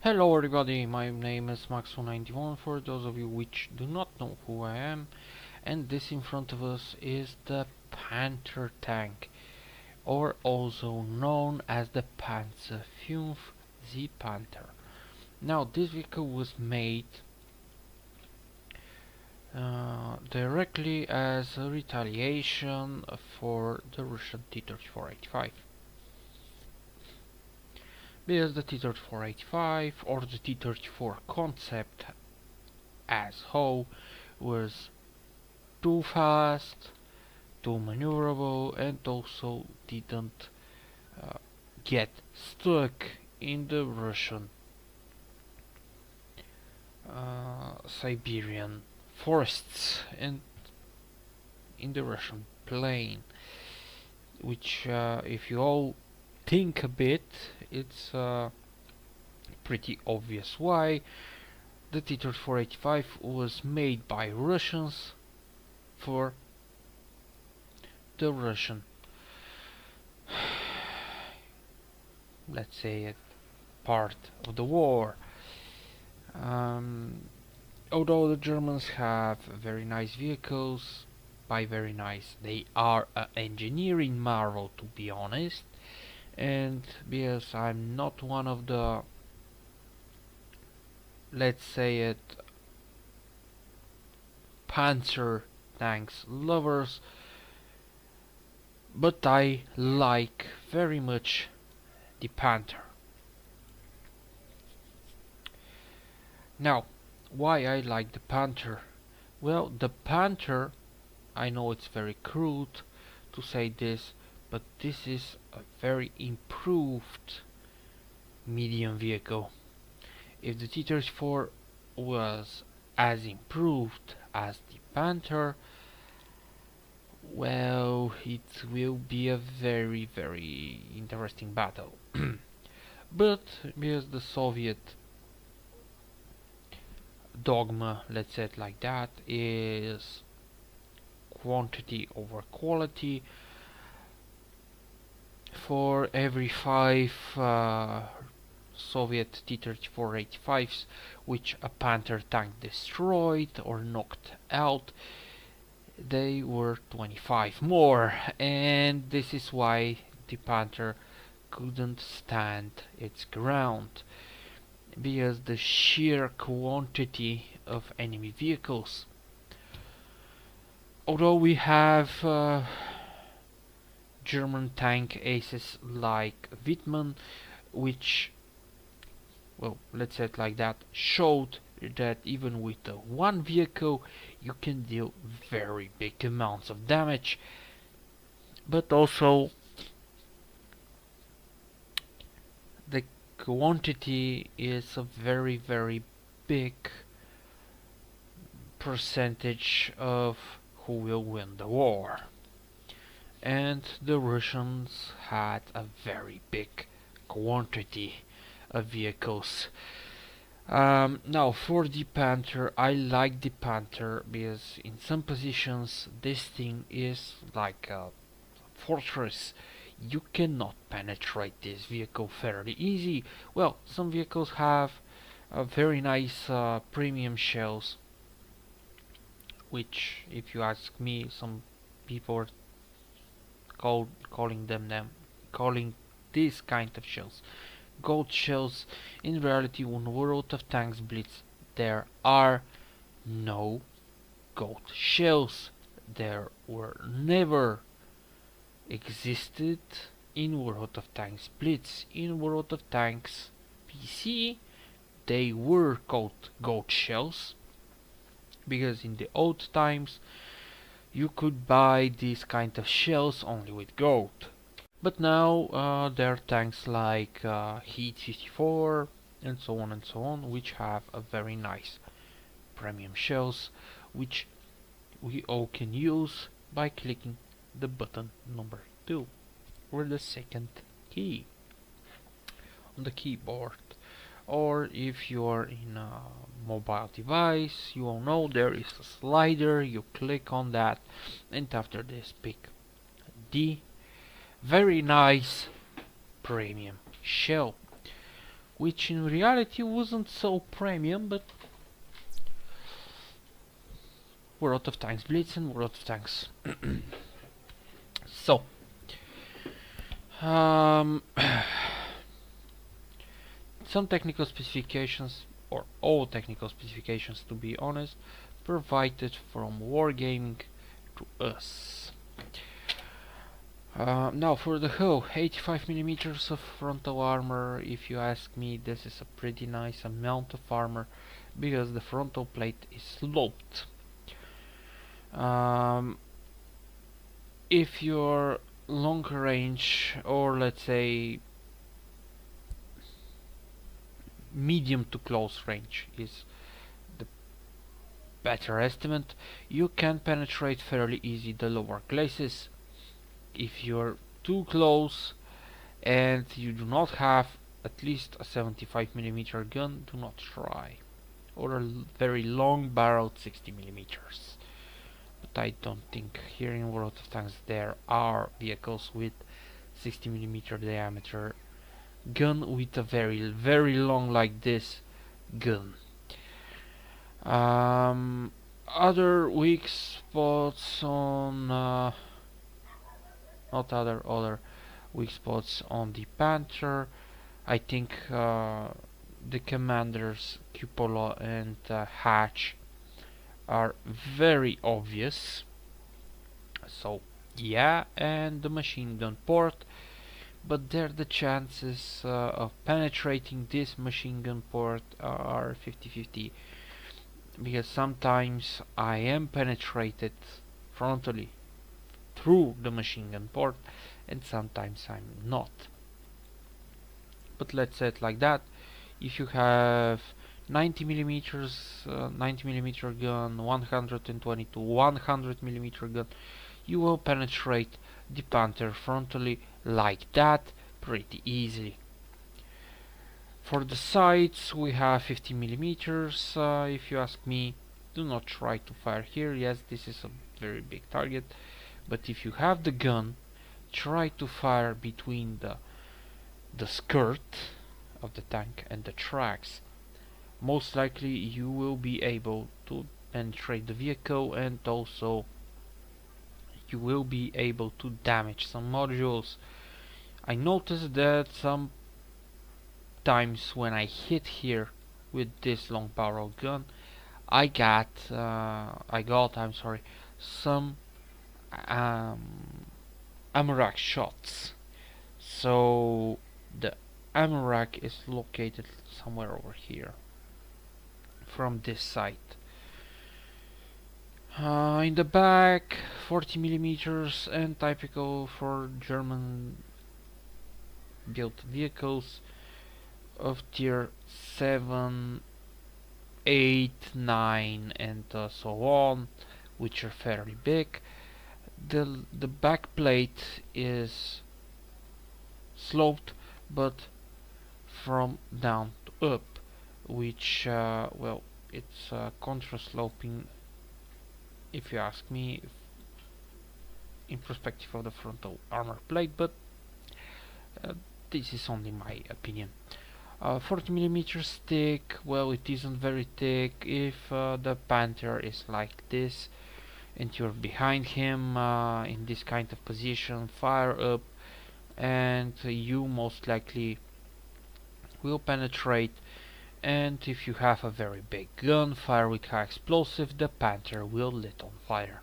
Hello everybody, my name is Maxo91 for those of you which do not know who I am, and this in front of us is the Panter tank, or also known as the Panzer V, the Panter. Now this vehicle was made directly as a retaliation for the Russian T-3485. Because the T-3485 or the T-34 concept as whole was too fast, too maneuverable, and also didn't get stuck in the Russian Siberian forests and in the Russian plain, which if you all think a bit, it's pretty obvious why. The T-3485 was made by Russians for the Russian, let's say, a part of the war. Although the Germans have very nice vehicles, by very nice, they are an engineering marvel, to be honest. And because I'm not one of the, let's say it, Panzer tanks lovers, but I like very much the Panter. Now, why I like the Panter? Well, the Panter, I know it's very crude to say this, but this is a very improved medium vehicle. If the T-34 was as improved as the Panter, well, it will be a very interesting battle. But because the Soviet dogma, let's say it like that, is quantity over quality, for every 5 Soviet T-34-85s which a Panter tank destroyed or knocked out, they were 25 more, and this is why the Panter couldn't stand its ground, because the sheer quantity of enemy vehicles. Although we have German tank aces like Wittmann, which, well, let's say it like that, showed that even with the one vehicle you can deal very big amounts of damage. But also the quantity is a very big percentage of who will win the war. And the Russians had a very big quantity of vehicles. Now for the Panter, I like the Panter because in some positions this thing is like a fortress. You cannot penetrate this vehicle fairly easy. Well, some vehicles have very nice premium shells, which, if you ask me, some people are calling these kind of shells gold shells. In reality, in World of Tanks Blitz, there are no gold shells. There were never existed in World of Tanks Blitz. In World of Tanks PC, they were called gold shells, because in the old times you could buy these kind of shells only with gold. But now there are tanks like Heat 54 and so on, which have a very nice premium shells, which we all can use by clicking the button number 2 or the second key on the keyboard. Or if you are in a mobile device, you all know there is a slider, you click on that, and after this pick D very nice premium shell. which in reality wasn't so premium, but we're out of tanks Blitz and we're out of tanks. So, some technical specifications, or all technical specifications to be honest, provided from Wargaming to us. Now for the hull, 85mm of frontal armor. If you ask me, this is a pretty nice amount of armor because the frontal plate is sloped. If your long range, or let's say medium to close range, is the better estimate, you can penetrate fairly easy the lower glacis. If you're too close and you do not have at least a 75mm gun, do not try, or a very long barreled 60mm. But I don't think here in World of Tanks there are vehicles with 60mm diameter gun with a very long like this gun. Other weak spots on not other weak spots on the Panter. I think the commanders cupola and hatch are very obvious. So yeah, and the machine gun port, but there the chances of penetrating this machine gun port are 50-50, because sometimes I am penetrated frontally through the machine gun port and sometimes I'm not. But let's say it like that: if you have 90mm gun, 120 to 100mm gun, you will penetrate the Panter frontally like that pretty easily. For the sights we have 50mm. If you ask me, do not try to fire here. Yes, this is a very big target, but if you have the gun, try to fire between the skirt of the tank and the tracks. Most likely you will be able to penetrate the vehicle, and also you will be able to damage some modules. I noticed that some times when I hit here with this long barrel gun, I got some ammo rack shots. So the ammo rack is located somewhere over here from this side. In the back, 40mm, and typical for German built vehicles of tier 7, 8, 9 and so on, which are fairly big. The back plate is sloped, but from down to up, which well, it's contra-sloping if you ask me, in perspective of the frontal armor plate, but this is only my opinion. 40mm thick, well, it isn't very thick. If the Panter is like this and you're behind him in this kind of position, fire up and you most likely will penetrate. And if you have a very big gun, fire with high explosive, the Panter will lit on fire.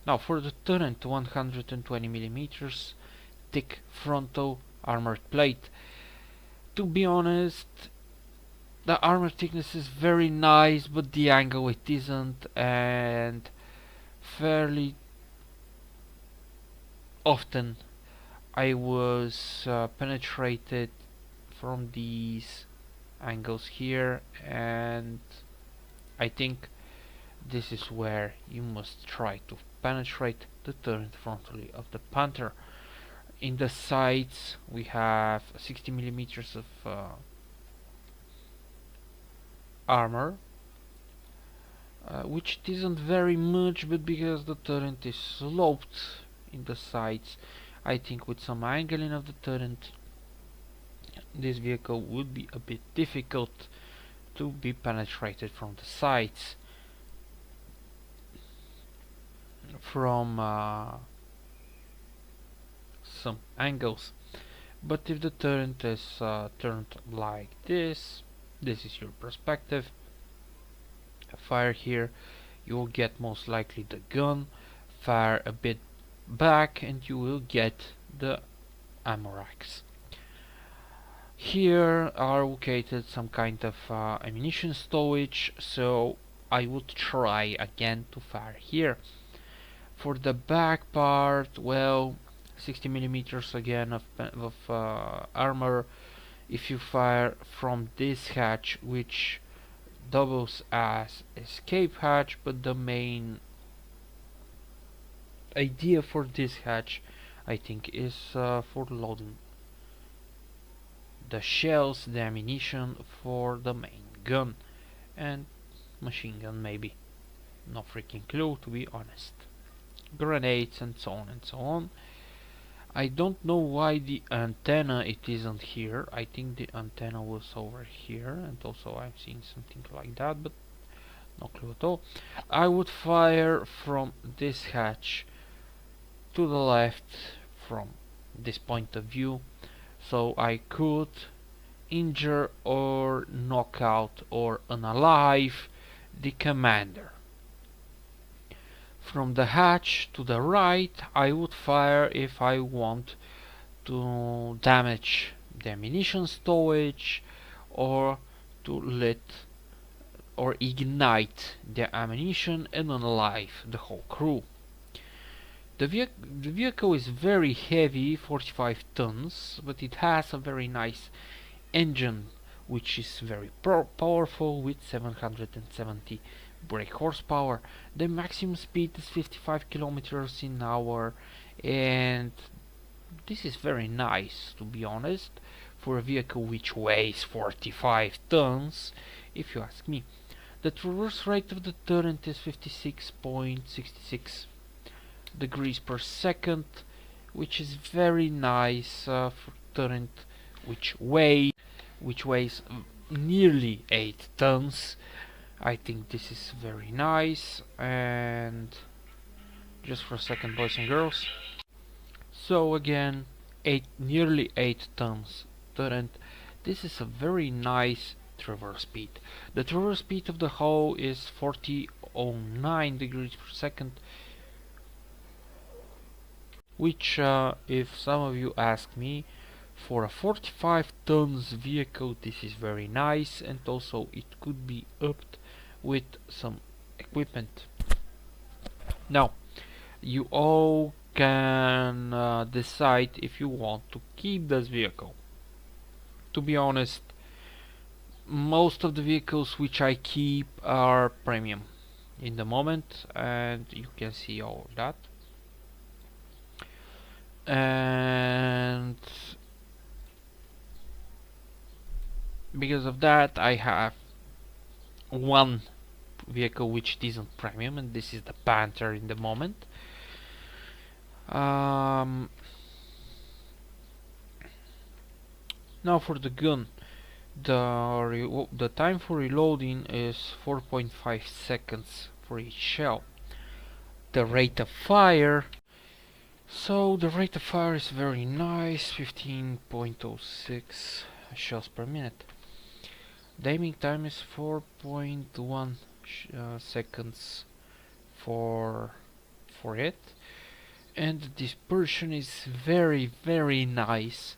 Now for the turret, 120mm thick frontal armored plate. To be honest, the armor thickness is very nice, but the angle it isn't, and fairly often I was penetrated from these angles here, and I think this is where you must try to penetrate the turret frontally of the Panter. In the sides we have 60mm of armor, which isn't very much, but because the turret is sloped in the sides, I think with some angling of the turret this vehicle would be a bit difficult to be penetrated from the sides, from some angles. But if the turret is turned like this is your perspective. Fire here, you will get most likely the gun. Fire a bit back and you will get the ammo racks. Here are located some kind of ammunition storage, so I would try again to fire here. For the back part, well, 60 millimeters again of armor. If you fire from this hatch, which doubles as escape hatch, but the main idea for this hatch, I think, is for loading the shells, the ammunition for the main gun and machine gun, maybe. No freaking clue, to be honest. Grenades and so on and so on. I don't know why the antenna it isn't here. I think the antenna was over here, and also I'm seeing something like that, but no clue at all. I would fire from this hatch to the left from this point of view, so I could injure or knock out or unalive the commander. From the hatch to the right, I would fire if I want to damage the ammunition storage or to lit or ignite the ammunition and unalive the whole crew. The vehicle is very heavy, 45 tons, but it has a very nice engine which is very powerful with 770 brake horsepower. The maximum speed is 55 kilometers an hour, and this is very nice, to be honest, for a vehicle which weighs 45 tons, if you ask me. The traverse rate of the turret is 56.66 degrees per second, which is very nice for turret which weighs nearly 8 tons. I think this is very nice. And just for a second, boys and girls, so again, nearly 8 tons turret. This is a very nice traverse speed. The traverse speed of the hull is 40.09 degrees per second, which if some of you ask me, for a 45 tons vehicle this is very nice, and also it could be upped with some equipment. Now you all can decide if you want to keep this vehicle. To be honest, most of the vehicles which I keep are premium in the moment, and you can see all of that. And because of that, I have one vehicle which isn't premium, and this is the Panter in the moment. Now for the gun, the time for reloading is 4.5 seconds for each shell. The rate of fire, so the rate of fire is very nice, 15.06 shells per minute. The aiming time is 4.1 seconds for it, and the dispersion is very nice.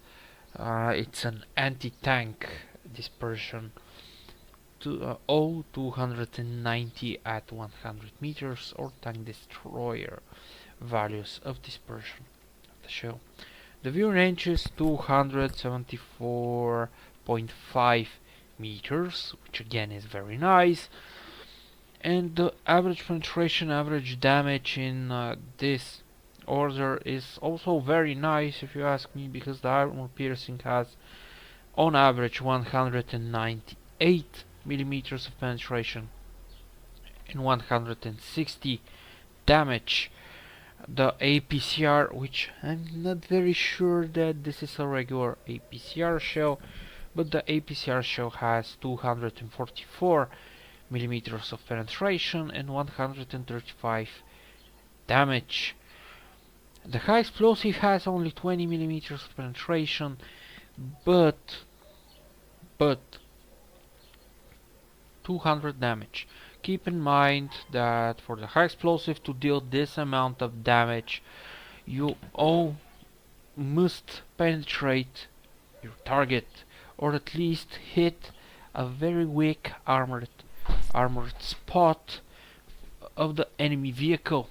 It's an anti-tank dispersion to 290 at 100 meters, or tank destroyer values of dispersion of the shell. The view range is 274.5 meters, which again is very nice, and the average penetration, average damage in this order is also very nice, if you ask me, because the armor piercing has on average 198 millimeters of penetration and 160 damage. the APCR, which I'm not very sure that this is a regular APCR shell, but the APCR shell has 244 millimeters of penetration and 135 damage. The high explosive has only 20 millimeters of penetration, but 200 damage. Keep in mind that for the high explosive to deal this amount of damage, you all must penetrate your target, or at least hit a very weak armored spot of the enemy vehicle.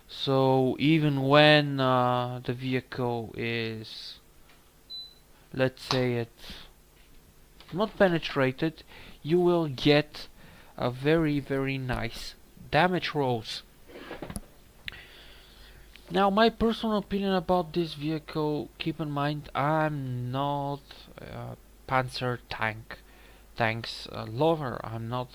So even when the vehicle is, let's say, it's not penetrated, you will get a very nice damage rolls. Now, my personal opinion about this vehicle, keep in mind I'm not a Panzer tanks lover. I'm not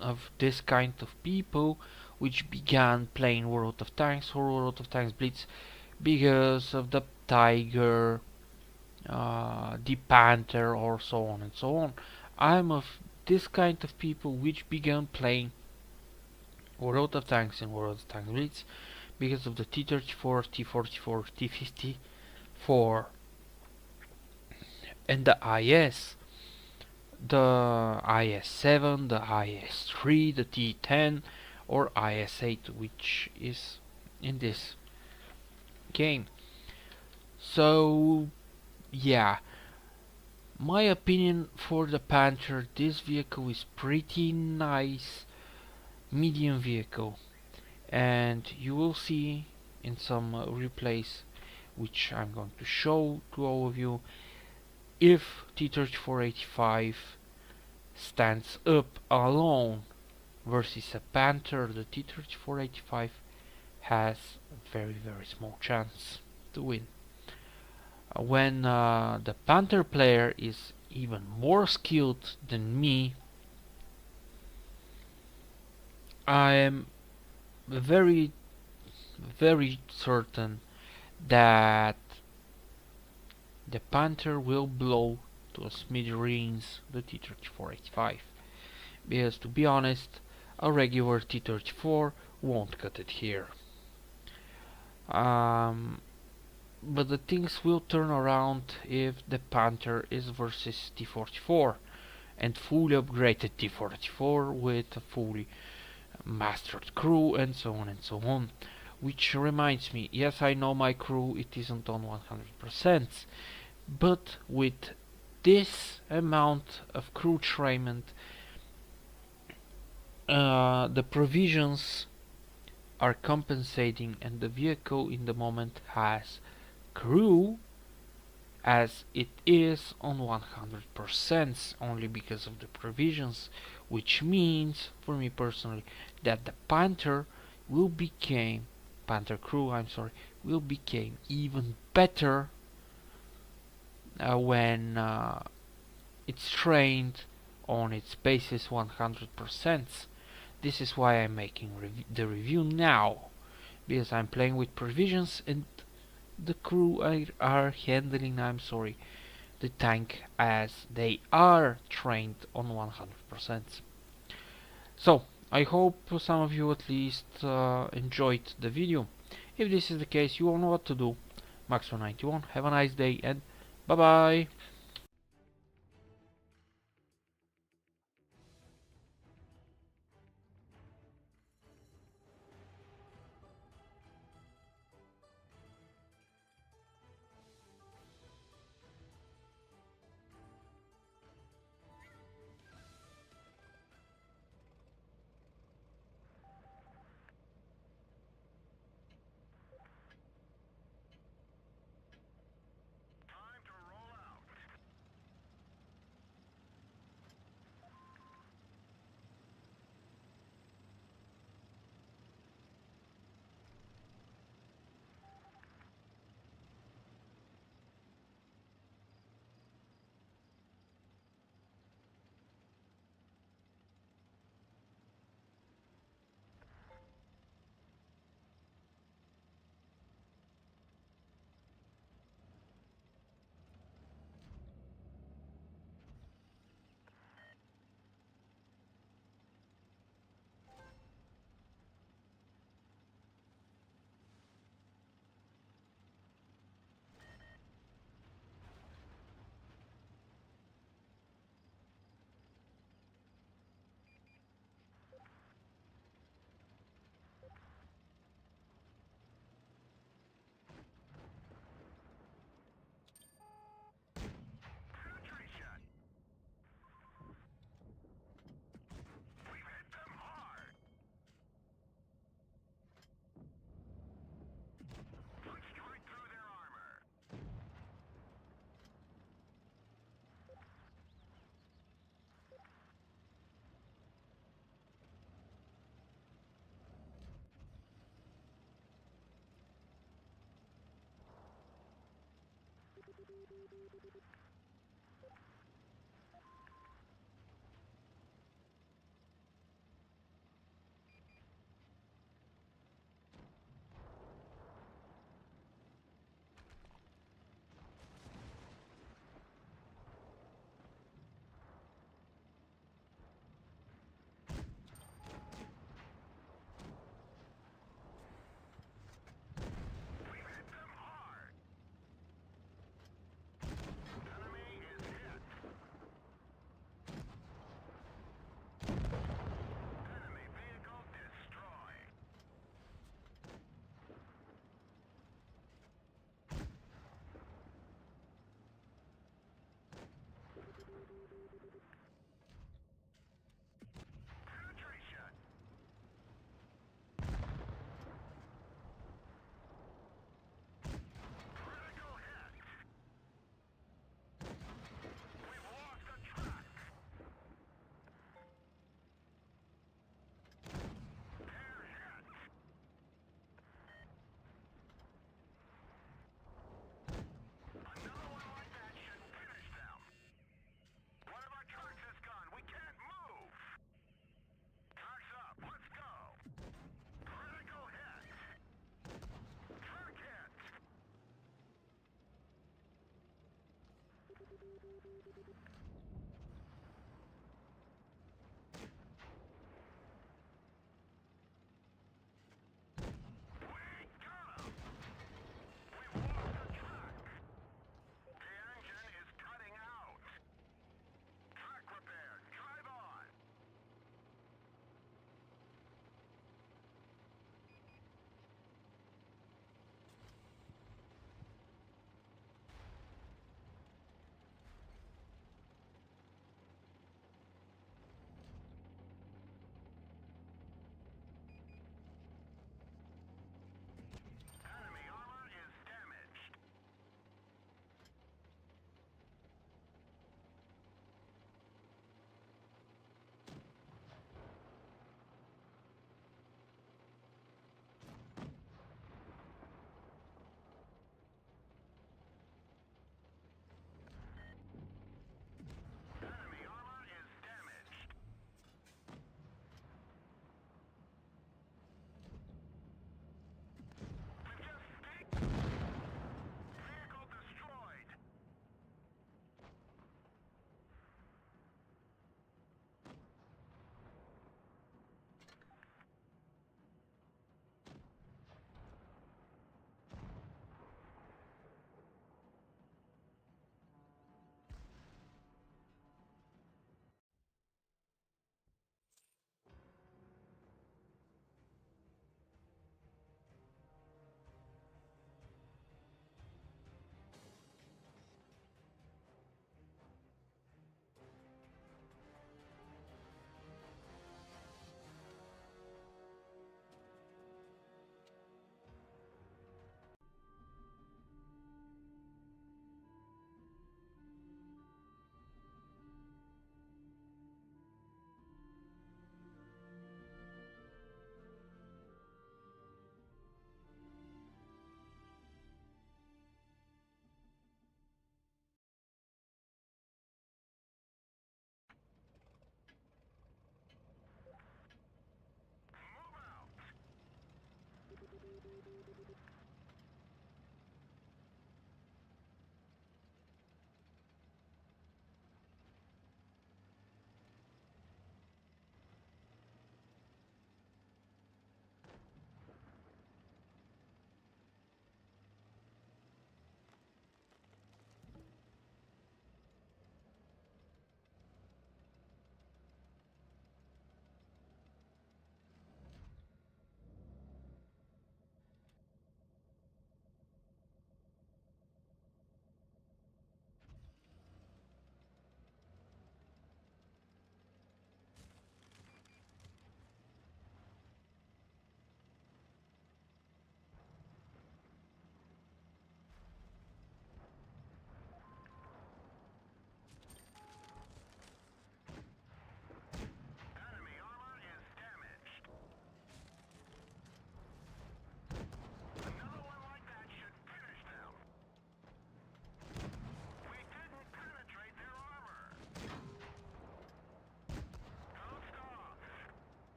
of this kind of people which began playing World of Tanks or World of Tanks Blitz because of the Tiger, the Panter, or so on and so on. I'm of this kind of people which began playing World of Tanks and World of Tanks Blitz because of the T-34, T-44, T-54 and the IS. The IS-7, the IS-3, the T-10 or IS-8, which is in this game. So yeah, my opinion for the Panter, this vehicle is pretty nice medium vehicle, and you will see in some replays which I'm going to show to all of you, if T-34-85 stands up alone versus a Panter, the T-34-85 has a very small chance to win. When the Panter player is even more skilled than me, I am very certain that the Panter will blow to smithereens the T-34-85, because to be honest, a regular T-34 won't cut it here. But the things will turn around if the Panter is versus T-44 and fully upgraded T-44 with a fully mastered crew and so on and so on. Which reminds me, yes, I know my crew, it isn't on 100%, but with this amount of crew trainment, the provisions are compensating, and the vehicle in the moment has crew as it is on 100% only because of the provisions, which means for me personally that the Panter crew will become even better when it's trained on its basis 100%. This is why I'm making the review now, because I'm playing with provisions and the crew are handling the tank as they are trained on 100%. So I hope some of you at least enjoyed the video. If this is the case, you all know what to do. Max191, have a nice day and bye bye.